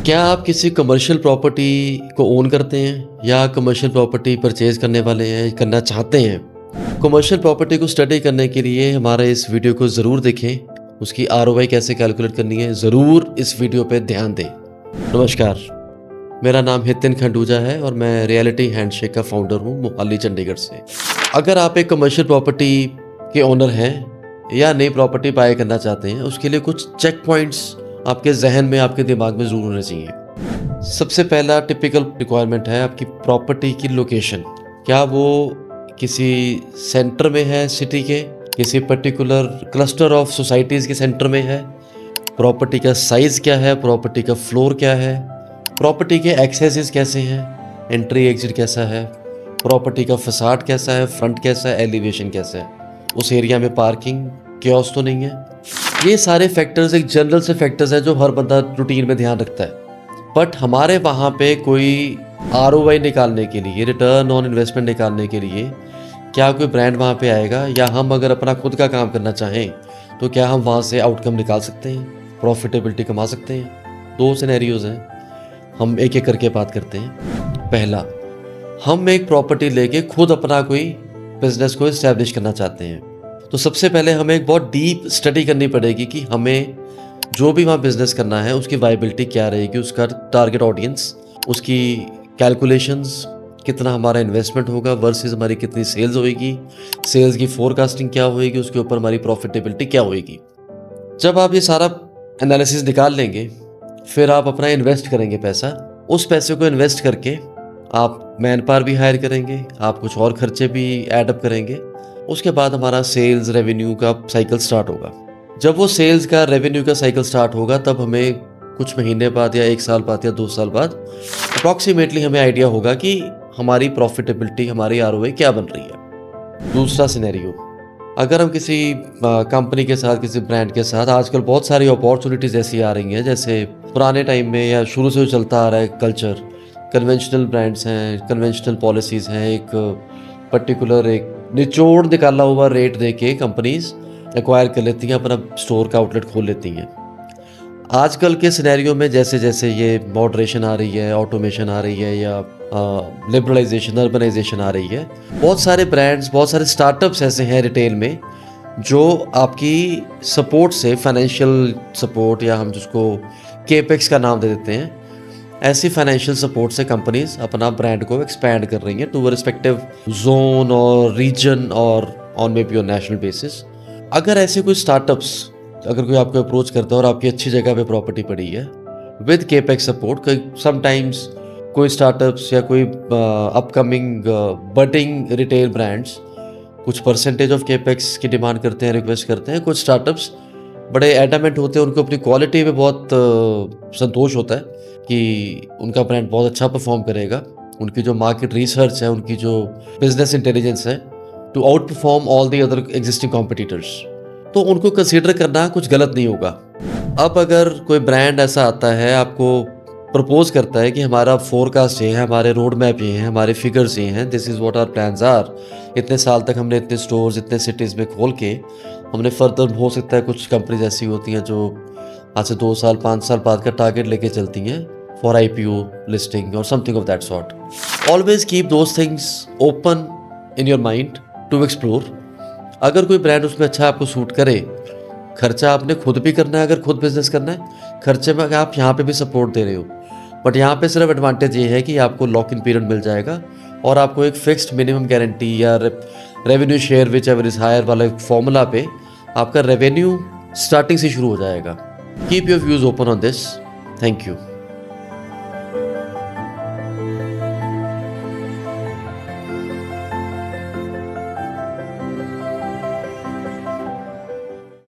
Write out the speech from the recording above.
क्या आप किसी कमर्शियल प्रॉपर्टी को ओन करते हैं या कमर्शियल प्रॉपर्टी परचेज करने वाले हैं, करना चाहते हैं? कमर्शियल प्रॉपर्टी को स्टडी करने के लिए हमारे इस वीडियो को ज़रूर देखें। उसकी आरओआई कैसे कैलकुलेट करनी है, ज़रूर इस वीडियो पे ध्यान दें। नमस्कार, मेरा नाम हितिन खंडूजा है और मैं रियलिटी हैंडशेक का फाउंडर हूँ मोहाली चंडीगढ़ से। अगर आप एक कमर्शियल प्रॉपर्टी के ओनर हैं या नई प्रॉपर्टी बाय करना चाहते हैं, उसके लिए कुछ चेक पॉइंट्स आपके जहन में, आपके दिमाग में ज़रूर होने चाहिए। सबसे पहला टिपिकल रिक्वायरमेंट है आपकी प्रॉपर्टी की लोकेशन। क्या वो किसी सेंटर में है, सिटी के किसी पर्टिकुलर क्लस्टर ऑफ सोसाइटीज़ के सेंटर में है? प्रॉपर्टी का साइज़ क्या है, प्रॉपर्टी का फ्लोर क्या है, प्रॉपर्टी के एक्सेसेस कैसे हैं, एंट्री एग्जिट कैसा है, प्रॉपर्टी का फसाड कैसा है, फ्रंट कैसा है, एलिवेशन कैसा है, उस एरिया में पार्किंग क्योस तो नहीं है। ये सारे फैक्टर्स एक जनरल से फैक्टर्स हैं जो हर बंदा रूटीन में ध्यान रखता है। बट हमारे वहाँ पे कोई आरओआई निकालने के लिए, रिटर्न ऑन इन्वेस्टमेंट निकालने के लिए, क्या कोई ब्रांड वहाँ पे आएगा, या हम अगर अपना खुद का काम करना चाहें तो क्या हम वहाँ से आउटकम निकाल सकते हैं, प्रॉफिटेबिलिटी कमा सकते हैं? दो सिनेरियोज़ हैं, हम एक एक करके बात करते हैं। पहला, हम एक प्रॉपर्टी लेके खुद अपना कोई बिजनेस को इस्टेब्लिश करना चाहते हैं, तो सबसे पहले हमें एक बहुत डीप स्टडी करनी पड़ेगी कि हमें जो भी वहाँ बिजनेस करना है उसकी वायबिलिटी क्या रहेगी, उसका टारगेट ऑडियंस, उसकी कैलकुलेशंस, कितना हमारा इन्वेस्टमेंट होगा वर्सेस हमारी कितनी सेल्स होएगी, सेल्स की फोरकास्टिंग क्या होएगी, उसके ऊपर हमारी प्रॉफिटेबिलिटी क्या होएगी। जब आप ये सारा एनालिसिस निकाल लेंगे, फिर आप अपना इन्वेस्ट करेंगे पैसा। उस पैसे को इन्वेस्ट करके आप मैन पावर भी हायर करेंगे, आप कुछ और खर्चे भी एडअप करेंगे। उसके बाद हमारा सेल्स रेवेन्यू का साइकिल स्टार्ट होगा। जब वो सेल्स का रेवेन्यू का साइकिल स्टार्ट होगा, तब हमें कुछ महीने बाद या 1 साल बाद या 2 साल बाद अप्रॉक्सीमेटली हमें आइडिया होगा कि हमारी प्रॉफिटेबिलिटी, हमारी आरओआई क्या बन रही है। दूसरा सिनेरियो, अगर हम किसी कंपनी के साथ, किसी ब्रांड के साथ, आजकल बहुत सारी अपॉर्चुनिटीज़ ऐसी आ रही हैं, जैसे पुराने टाइम में या शुरू से चलता आ रहा है कल्चर, कन्वेंशनल ब्रांड्स हैं, कन्वेंशनल पॉलिसीज़ हैं, एक पर्टिकुलर एक निचोड़ निकाला हुआ रेट दे के कंपनीज एक्वायर कर लेती हैं, अपना स्टोर का आउटलेट खोल लेती हैं। आजकल के सिनेरियो में जैसे जैसे ये मॉडरेशन आ रही है, ऑटोमेशन आ रही है, या लिबरलाइजेशन, अर्बनाइजेशन आ रही है, बहुत सारे ब्रांड्स, बहुत सारे स्टार्टअप्स ऐसे हैं रिटेल में जो आपकी सपोर्ट से, फाइनेंशियल सपोर्ट, या हम जिसको केपेक्स का नाम दे देते हैं, ऐसी फाइनेंशियल सपोर्ट से कंपनीज अपना ब्रांड को एक्सपैंड कर रही हैं टू रिस्पेक्टिव जोन और रीजन और on may be on national basis. अगर ऐसे कोई स्टार्टअप्स, अगर कोई आपको अप्रोच करता है और आपकी अच्छी जगह पे प्रॉपर्टी पड़ी है विद केपेक्स सपोर्ट, समटाइम्स कोई स्टार्टअप्स या कोई अपकमिंग बडिंग रिटेल ब्रांड्स कुछ परसेंटेज ऑफ केपेक्स की डिमांड करते हैं, रिक्वेस्ट करते हैं। कुछ स्टार्टअप्स बड़े एडामेंट होते हैं, उनको अपनी क्वालिटी पे बहुत संतोष होता है कि उनका ब्रांड बहुत अच्छा परफॉर्म करेगा, उनकी जो मार्केट रिसर्च है, उनकी जो बिजनेस इंटेलिजेंस है, to outperform all the other existing competitors, तो उनको कंसीडर करना कुछ गलत नहीं होगा। अब अगर कोई ब्रांड ऐसा आता है, आपको प्रपोज करता है कि हमारा फोरकास्ट ये है, हमारे रोड मैप ये हैं, हमारे फिगर्स ये हैं, this is what our plans are, इतने साल तक हमने इतने स्टोर्स, इतने सिटीज़ में खोल के हमने फर्दर, हो सकता है कुछ कंपनीज ऐसी होती हैं जो आज से 2 साल 5 साल बाद का टारगेट लेके चलती हैं फॉर आईपीओ लिस्टिंग और something of that sort. Always keep those things open in your mind to explore. अगर कोई ब्रांड उसमें अच्छा आपको सूट करे, खर्चा आपने खुद भी करना है, अगर खुद बिजनेस करना है, खर्चे में आप यहाँ पे भी सपोर्ट दे रहे हो, बट यहाँ पे सिर्फ एडवांटेज ये है कि आपको लॉक इन पीरियड मिल जाएगा और आपको एक फिक्स्ड मिनिमम गारंटी या revenue share whichever is higher वाले फॉर्मूला पे आपका रेवेन्यू स्टार्टिंग से शुरू हो जाएगा। Keep your views open on this. Thank you.